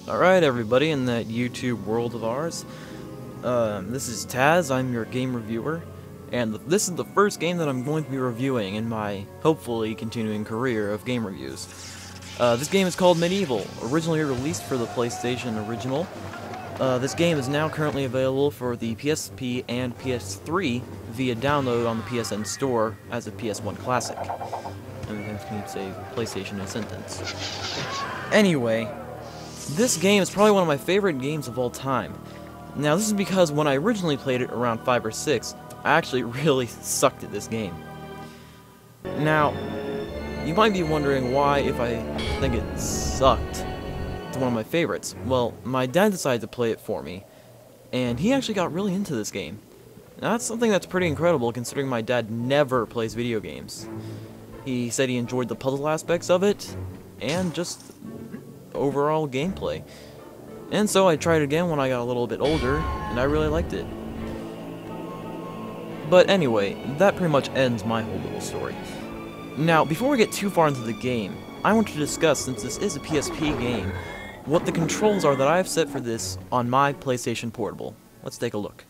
Alright everybody in that YouTube world of ours, this is Taz, I'm your game reviewer, and this is the first game that I'm going to be reviewing in my, hopefully, continuing career of game reviews. This game is called MediEvil, originally released for the PlayStation Original. This game is now currently available for the PSP and PS3 via download on the PSN store as a PS1 classic. I mean, I need to say PlayStation in a sentence. Anyway, this game is probably one of my favorite games of all time. Now, this is because when I originally played it around 5 or 6, I actually really sucked at this game. Now, you might be wondering why, if I think it sucked, it's one of my favorites. Well, my dad decided to play it for me, and he actually got really into this game. Now, that's something that's pretty incredible considering my dad never plays video games. He said he enjoyed the puzzle aspects of it, and just overall gameplay. And so I tried it again when I got a little bit older, and I really liked it. But anyway, that pretty much ends my whole little story. Now, before we get too far into the game, I want to discuss, since this is a PSP game, what the controls are that I have set for this on my PlayStation Portable. Let's take a look.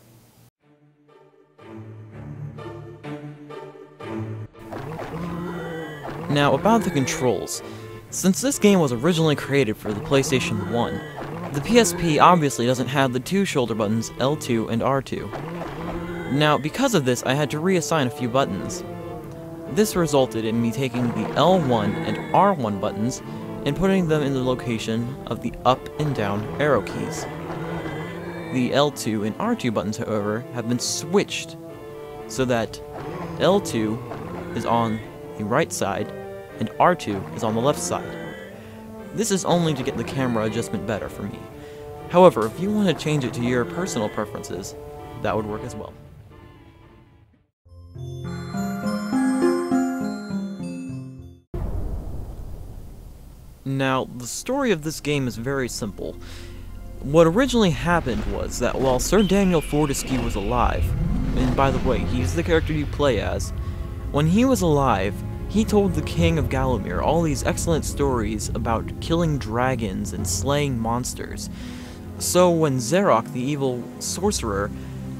Now, about the controls. Since this game was originally created for the PlayStation 1, the PSP obviously doesn't have the two shoulder buttons L2 and R2. Now, because of this, I had to reassign a few buttons. This resulted in me taking the L1 and R1 buttons and putting them in the location of the up and down arrow keys. The L2 and R2 buttons, however, have been switched so that L2 is on the right side and R2 is on the left side. This is only to get the camera adjustment better for me. However, if you want to change it to your personal preferences, that would work as well. Now, the story of this game is very simple. What originally happened was that while Sir Daniel Fortescue was alive, and by the way, he's the character you play as, when he was alive, he told the King of Gallowmere all these excellent stories about killing dragons and slaying monsters. So when Zarok, the evil sorcerer,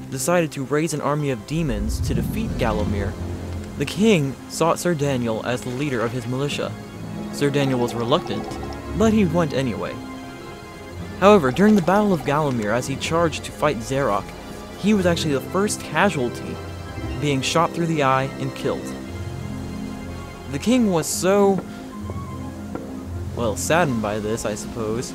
decided to raise an army of demons to defeat Gallowmere, the king sought Sir Daniel as the leader of his militia. Sir Daniel was reluctant, but he went anyway. However, during the Battle of Gallowmere, as he charged to fight Zarok, he was actually the first casualty, being shot through the eye and killed. The king was so, well, saddened by this, I suppose,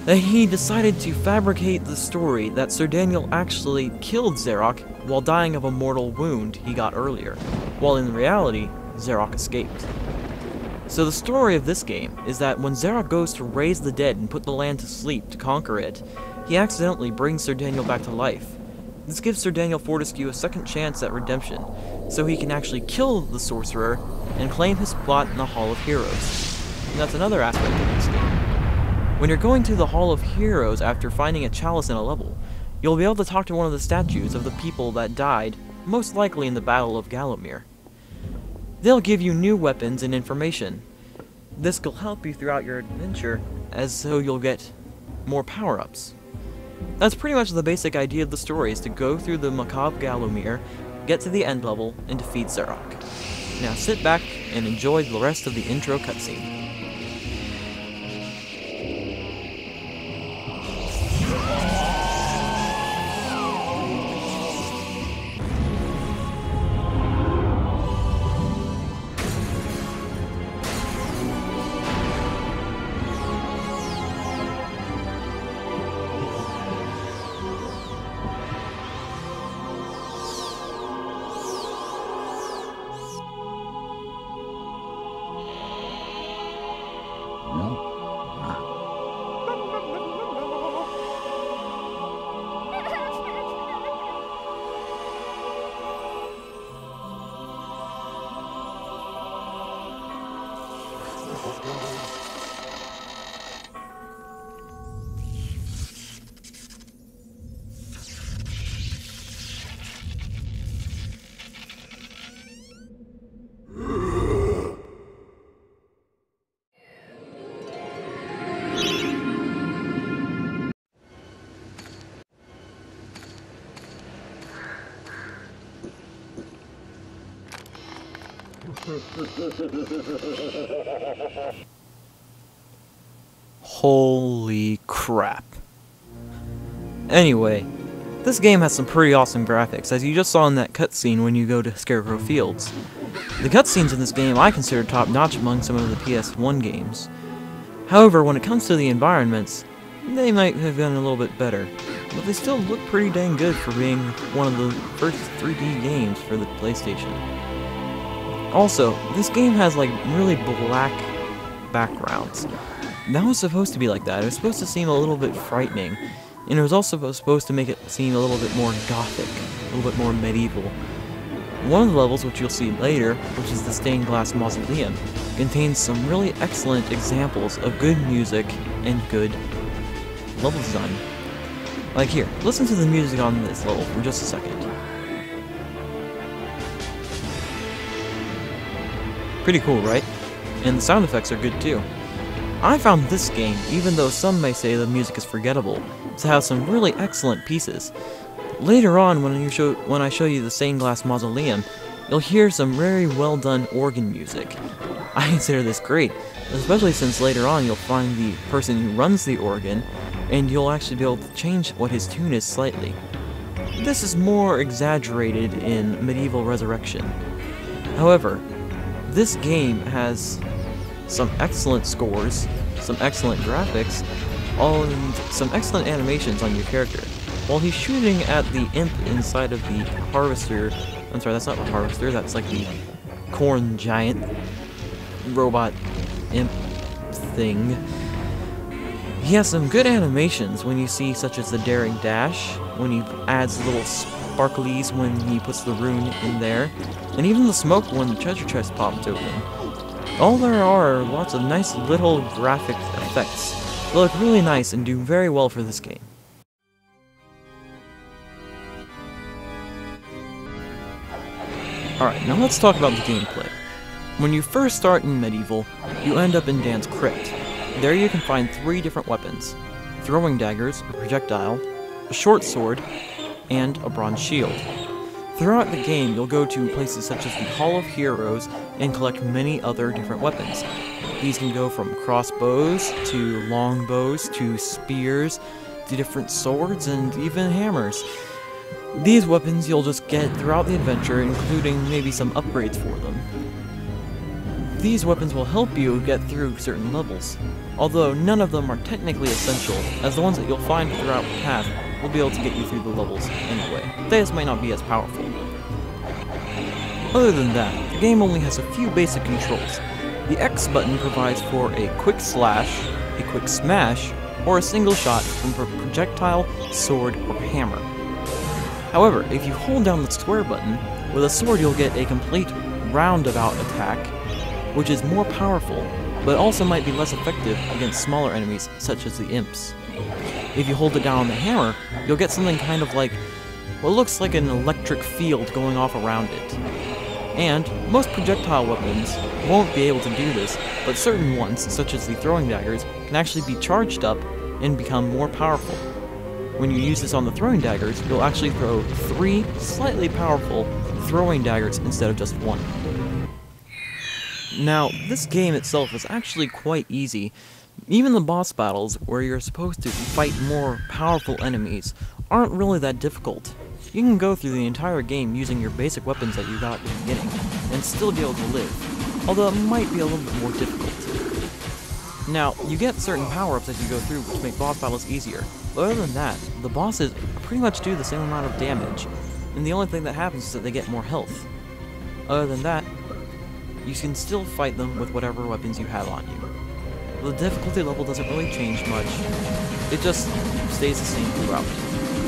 that he decided to fabricate the story that Sir Daniel actually killed Zarok while dying of a mortal wound he got earlier, while in reality, Zarok escaped. So the story of this game is that when Zarok goes to raise the dead and put the land to sleep to conquer it, he accidentally brings Sir Daniel back to life. This gives Sir Daniel Fortescue a second chance at redemption, so he can actually kill the sorcerer and claim his plot in the Hall of Heroes. And that's another aspect of this game. When you're going to the Hall of Heroes after finding a chalice in a level, you'll be able to talk to one of the statues of the people that died, most likely in the Battle of Gallowmere. They'll give you new weapons and information. This will help you throughout your adventure, as so you'll get more power-ups. That's pretty much the basic idea of the story, is to go through the Macabre Gallowmere, get to the end level, and defeat Zarok. Now sit back and enjoy the rest of the intro cutscene. Holy crap. Anyway, this game has some pretty awesome graphics, as you just saw in that cutscene when you go to Scarecrow Fields. The cutscenes in this game I consider top-notch among some of the PS1 games. However, when it comes to the environments, they might have been a little bit better, but they still look pretty dang good for being one of the first 3D games for the PlayStation. Also, this game has like really black backgrounds. That was supposed to be like that. It was supposed to seem a little bit frightening, and it was also supposed to make it seem a little bit more Gothic, a little bit more medieval. One of the levels, which you'll see later, which is the Stained Glass Mausoleum, contains some really excellent examples of good music and good level design. Like here, listen to the music on this level for just a second. Pretty cool, right? And the sound effects are good too. I found this game, even though some may say the music is forgettable, to have some really excellent pieces. Later on, when I show you the Stained Glass Mausoleum, you'll hear some very well done organ music. I consider this great, especially since later on you'll find the person who runs the organ, and you'll actually be able to change what his tune is slightly. This is more exaggerated in MediEvil Resurrection. However, this game has some excellent scores, some excellent graphics, and some excellent animations on your character. While he's shooting at the imp inside of the harvester, I'm sorry, that's not the harvester, that's like the corn giant robot imp thing. He has some good animations when you see, such as the daring dash, when he adds little sparklies when he puts the rune in there, and even the smoke when the treasure chest pops open. All there are lots of nice little graphic effects. They look really nice and do very well for this game. Alright, now let's talk about the gameplay. When you first start in MediEvil, you end up in Dan's crypt. There you can find 3 different weapons: throwing daggers, a projectile, a short sword, and a bronze shield. Throughout the game, you'll go to places such as the Hall of Heroes and collect many other different weapons. These can go from crossbows, to longbows, to spears, to different swords, and even hammers. These weapons you'll just get throughout the adventure, including maybe some upgrades for them. These weapons will help you get through certain levels, although none of them are technically essential, as the ones that you'll find throughout the path will be able to get you through the levels anyway. They just might not be as powerful. Other than that, the game only has a few basic controls. The X button provides for a quick slash, a quick smash, or a single shot from a projectile, sword, or hammer. However, if you hold down the square button, with a sword you'll get a complete roundabout attack, which is more powerful, but also might be less effective against smaller enemies such as the imps. If you hold it down on the hammer, you'll get something kind of like what looks like an electric field going off around it. And most projectile weapons won't be able to do this, but certain ones, such as the throwing daggers, can actually be charged up and become more powerful. When you use this on the throwing daggers, you'll actually throw 3 slightly powerful throwing daggers instead of just 1. Now, this game itself is actually quite easy. Even the boss battles, where you're supposed to fight more powerful enemies, aren't really that difficult. You can go through the entire game using your basic weapons that you got at the beginning, and still be able to live, although it might be a little bit more difficult. Now, you get certain power-ups as you go through which make boss battles easier, but other than that, the bosses pretty much do the same amount of damage, and the only thing that happens is that they get more health. Other than that, you can still fight them with whatever weapons you have on you. The difficulty level doesn't really change much, it just stays the same throughout,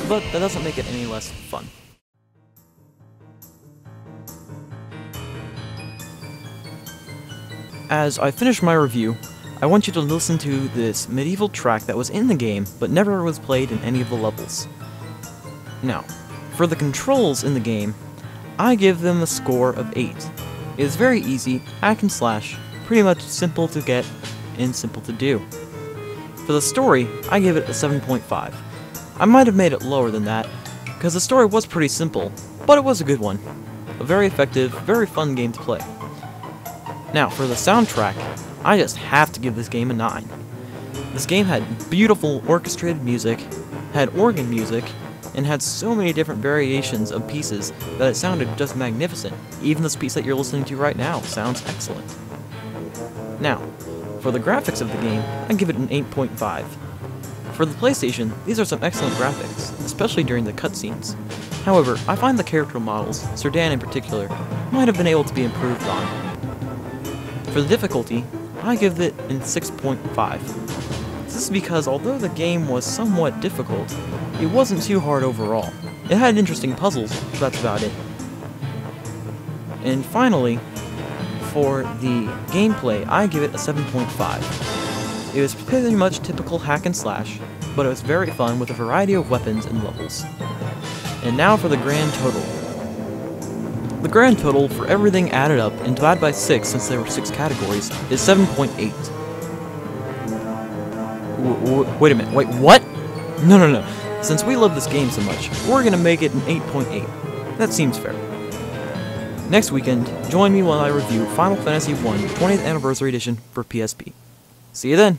but that doesn't make it any less fun. As I finish my review, I want you to listen to this MediEvil track that was in the game, but never was played in any of the levels. Now, for the controls in the game, I give them a score of 8. It is very easy, hack and slash, pretty much simple to get, and simple to do. For the story, I give it a 7.5. I might have made it lower than that, because the story was pretty simple, but it was a good one. A very effective, very fun game to play. Now, for the soundtrack, I just have to give this game a 9. This game had beautiful orchestrated music, had organ music, and had so many different variations of pieces that it sounded just magnificent. Even this piece that you're listening to right now sounds excellent. Now, for the graphics of the game, I give it an 8.5. For the PlayStation, these are some excellent graphics, especially during the cutscenes. However, I find the character models, Sir Dan in particular, might have been able to be improved on. For the difficulty, I give it a 6.5. This is because although the game was somewhat difficult, it wasn't too hard overall. It had interesting puzzles, but that's about it. And finally, for the gameplay, I give it a 7.5. It was pretty much typical hack and slash, but it was very fun with a variety of weapons and levels. And now for the grand total. The grand total for everything added up and divided by 6, since there were 6 categories, is 7.8. Wait a minute, wait, what? No. Since we love this game so much, we're gonna make it an 8.8. That seems fair. Next weekend, join me while I review Final Fantasy I 20th Anniversary Edition for PSP. See you then!